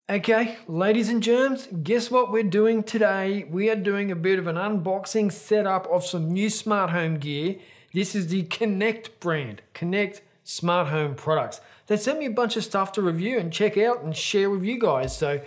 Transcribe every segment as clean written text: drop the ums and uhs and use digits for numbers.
Okay, ladies and germs, guess what we're doing today? We are doing a bit of an unboxing setup of some new smart home gear. This is the Connect brand, Connect smart home products. They sent me a bunch of stuff to review and check out and share with you guys. So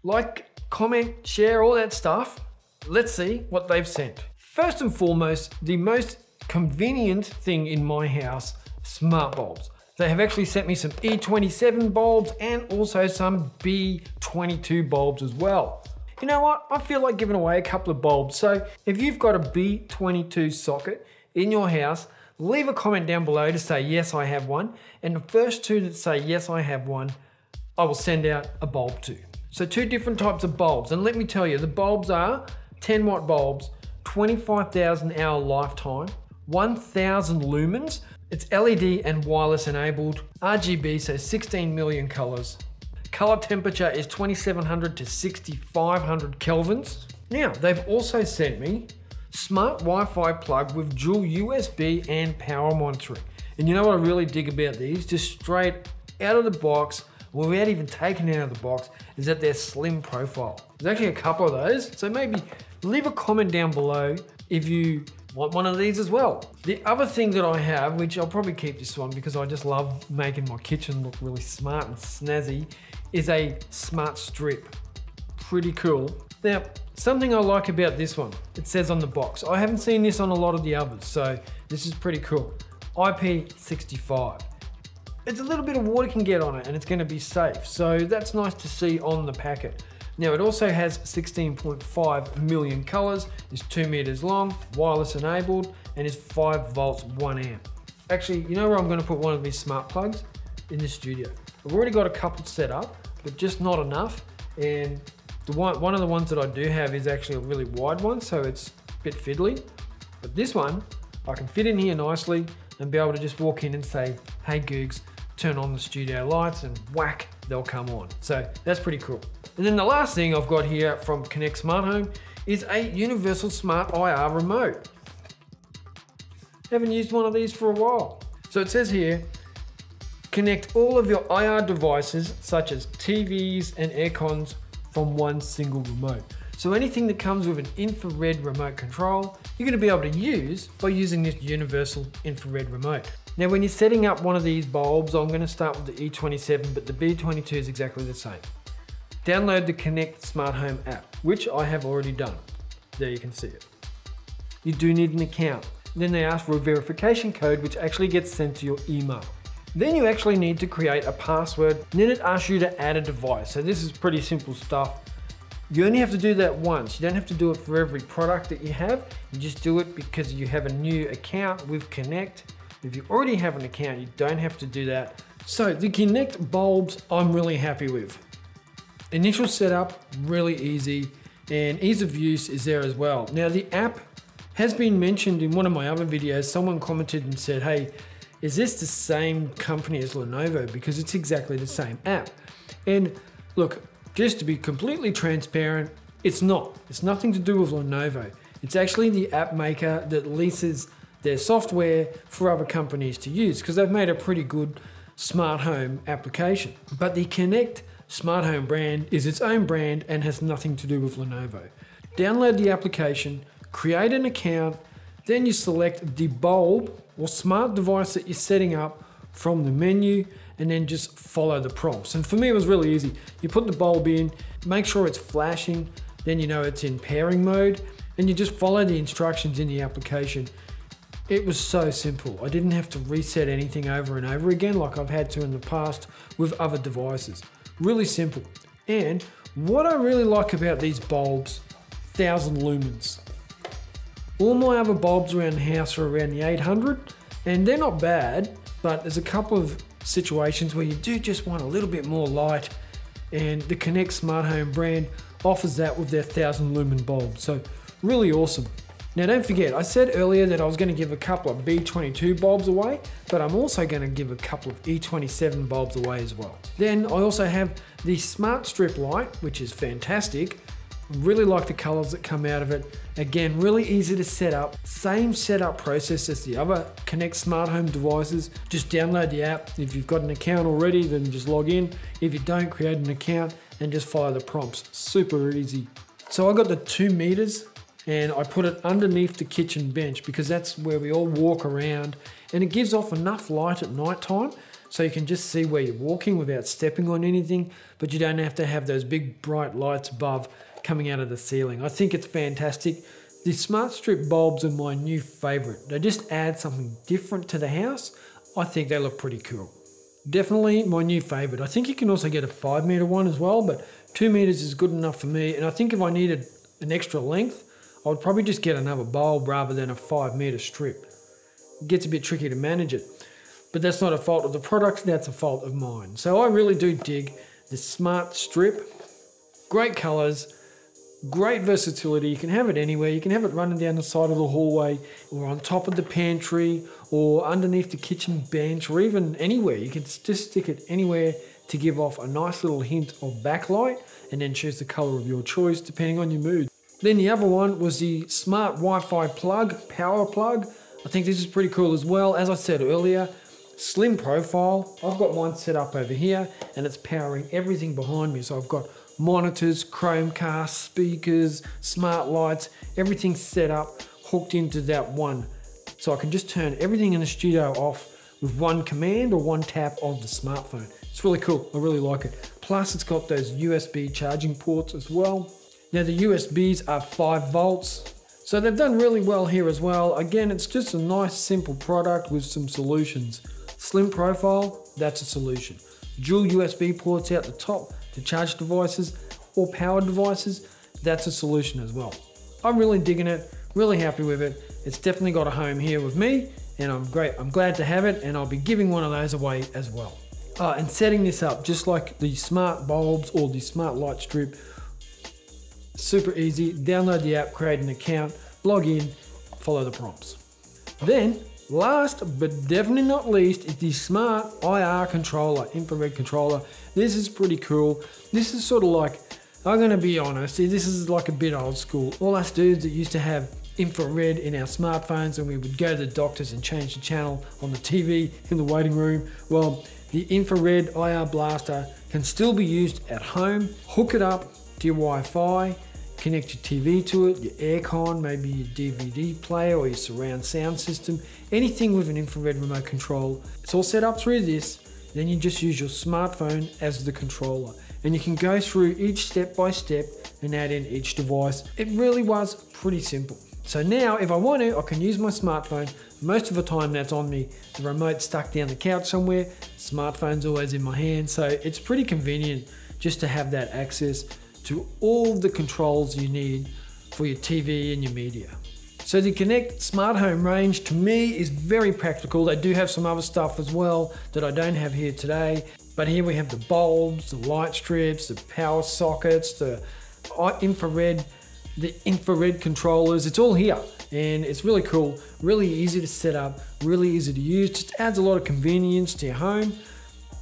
like, comment, share, all that stuff. Let's see what they've sent. First and foremost, the most convenient thing in my house, smart bulbs. They have actually sent me some E27 bulbs and also some B22 bulbs as well. You know what? I feel like giving away a couple of bulbs. So if you've got a B22 socket in your house, leave a comment down below to say, yes, I have one. And the first two that say, yes, I have one, I will send out a bulb to. So two different types of bulbs. And let me tell you, the bulbs are 10 watt bulbs, 25,000 hour lifetime, 1,000 lumens. It's LED and wireless enabled, RGB, so 16 million colors. Color temperature is 2700 to 6500 kelvins. Now, they've also sent me smart Wi-Fi plug with dual USB and power monitoring. And you know what I really dig about these? Just straight out of the box, without even taking it out of the box, is that their slim profile. There's actually a couple of those, so maybe leave a comment down below if you want one of these as well. The other thing that I have, which I'll probably keep this one because I just love making my kitchen look really smart and snazzy, is a smart strip. Pretty cool. Now, something I like about this one, it says on the box. I haven't seen this on a lot of the others, so this is pretty cool. IP65. It's a little bit of water can get on it and it's gonna be safe. So that's nice to see on the packet. Now it also has 16.5 million colors, is 2 meters long, wireless enabled, and is 5 volts, 1 amp. Actually, you know where I'm gonna put one of these smart plugs? In the studio. I've already got a couple set up, but just not enough. And one of the ones that I do have is actually a really wide one, so it's a bit fiddly. But this one, I can fit in here nicely and be able to just walk in and say, hey Googs, turn on the studio lights, and whack, they'll come on. So that's pretty cool. And then the last thing I've got here from Connect Smart Home is a universal smart IR remote. Haven't used one of these for a while. So it says here, connect all of your IR devices such as TVs and air cons from one single remote. So anything that comes with an infrared remote control, you're going to be able to use by using this universal infrared remote. Now when you're setting up one of these bulbs, I'm going to start with the E27, but the B22 is exactly the same. Download the Connect Smart Home app, which I have already done. There you can see it. You do need an account. Then they ask for a verification code, which actually gets sent to your email. Then you actually need to create a password, and then it asks you to add a device. So this is pretty simple stuff. You only have to do that once. You don't have to do it for every product that you have. You just do it because you have a new account with Connect. If you already have an account, you don't have to do that. So the Connect bulbs, I'm really happy with. Initial setup, really easy, and ease of use is there as well. Now the app has been mentioned in one of my other videos. Someone commented and said, hey, is this the same company as Lenovo? Because it's exactly the same app. And look, just to be completely transparent, it's not. It's nothing to do with Lenovo. It's actually the app maker that leases their software for other companies to use because they've made a pretty good smart home application. But the Connect Smart Home brand is its own brand and has nothing to do with Lenovo. Download the application, create an account, then you select the bulb or smart device that you're setting up from the menu, and then just follow the prompts. And for me, it was really easy. You put the bulb in, make sure it's flashing, then you know it's in pairing mode, and you just follow the instructions in the application. It was so simple. I didn't have to reset anything over and over again like I've had to in the past with other devices. Really simple. And what I really like about these bulbs, 1000 lumens. All my other bulbs around the house are around the 800, and they're not bad, but there's a couple of situations where you do just want a little bit more light, and the Connect Smart Home brand offers that with their 1000 lumen bulb. So really awesome. Now don't forget, I said earlier that I was going to give a couple of B22 bulbs away, but I'm also going to give a couple of E27 bulbs away as well. Then I also have the Smart Strip light, which is fantastic. Really like the colors that come out of it. Again, really easy to set up. Same setup process as the other Connect Smart Home devices. Just download the app. If you've got an account already, then just log in. If you don't, create an account and just follow the prompts. Super easy. So I got the 2 meters and I put it underneath the kitchen bench because that's where we all walk around, and it gives off enough light at night time so you can just see where you're walking without stepping on anything, but you don't have to have those big bright lights above coming out of the ceiling. I think it's fantastic. The smart strip bulbs are my new favorite. They just add something different to the house. I think they look pretty cool. Definitely my new favorite. I think you can also get a 5 meter one as well, but 2 meters is good enough for me. And I think if I needed an extra length, I would probably just get another bulb rather than a 5 meter strip. It gets a bit tricky to manage it, but that's not a fault of the product, that's a fault of mine. So I really do dig the smart strip. Great colors, great versatility. You can have it anywhere. You can have it running down the side of the hallway or on top of the pantry or underneath the kitchen bench or even anywhere. You can just stick it anywhere to give off a nice little hint of backlight, and then choose the color of your choice depending on your mood. Then the other one was the smart Wi-Fi plug, power plug. I think this is pretty cool as well. As I said earlier, slim profile. I've got mine set up over here and it's powering everything behind me. So I've got monitors, Chromecast, speakers, smart lights, everything set up, hooked into that one. So I can just turn everything in the studio off with one command or one tap of the smartphone. It's really cool, I really like it. Plus it's got those USB charging ports as well. Now the USBs are 5 volts. So they've done really well here as well. Again, it's just a nice simple product with some solutions. Slim profile, that's a solution. Dual USB ports out the top to charge devices or power devices, that's a solution as well. I'm really digging it, really happy with it. It's definitely got a home here with me, and I'm glad to have it, and I'll be giving one of those away as well. And setting this up, just like the smart bulbs or the smart light strip, super easy. Download the app, create an account, log in, follow the prompts. Then, last but definitely not least, is the smart IR controller, infrared controller. This is pretty cool. This is sort of like, I'm gonna be honest, this is like a bit old school. All us dudes that used to have infrared in our smartphones and we would go to the doctors and change the channel on the TV in the waiting room. Well, the infrared IR blaster can still be used at home. Hook it up to your Wi-Fi, connect your TV to it, your aircon, maybe your DVD player or your surround sound system, anything with an infrared remote control. It's all set up through this. Then you just use your smartphone as the controller. And you can go through each step by step and add in each device. It really was pretty simple. So now if I want to, I can use my smartphone. Most of the time that's on me. The remote's stuck down the couch somewhere. Smartphone's always in my hand. So it's pretty convenient just to have that access to all the controls you need for your TV and your media. So the Connect Smart Home range to me is very practical. They do have some other stuff as well that I don't have here today. But here we have the bulbs, the light strips, the power sockets, the infrared controllers. It's all here and it's really cool, really easy to set up, really easy to use. Just adds a lot of convenience to your home.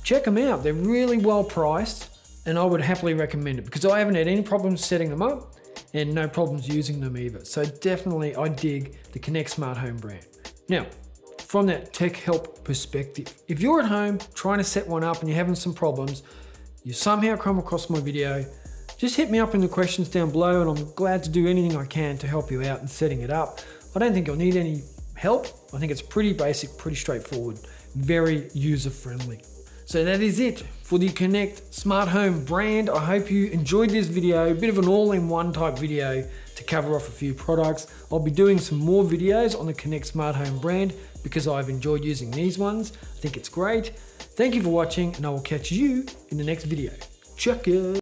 Check them out. They're really well priced. And I would happily recommend it because I haven't had any problems setting them up and no problems using them either. So definitely I dig the Connect Smart Home brand. Now, from that tech help perspective, if you're at home trying to set one up and you're having some problems, you somehow come across my video, just hit me up in the questions down below and I'm glad to do anything I can to help you out in setting it up. I don't think you'll need any help. I think it's pretty basic, pretty straightforward, very user-friendly. So that is it for the Connect Smart Home brand. I hope you enjoyed this video, a bit of an all-in-one type video to cover off a few products. I'll be doing some more videos on the Connect Smart Home brand because I've enjoyed using these ones. I think it's great. Thank you for watching and I will catch you in the next video. Check it.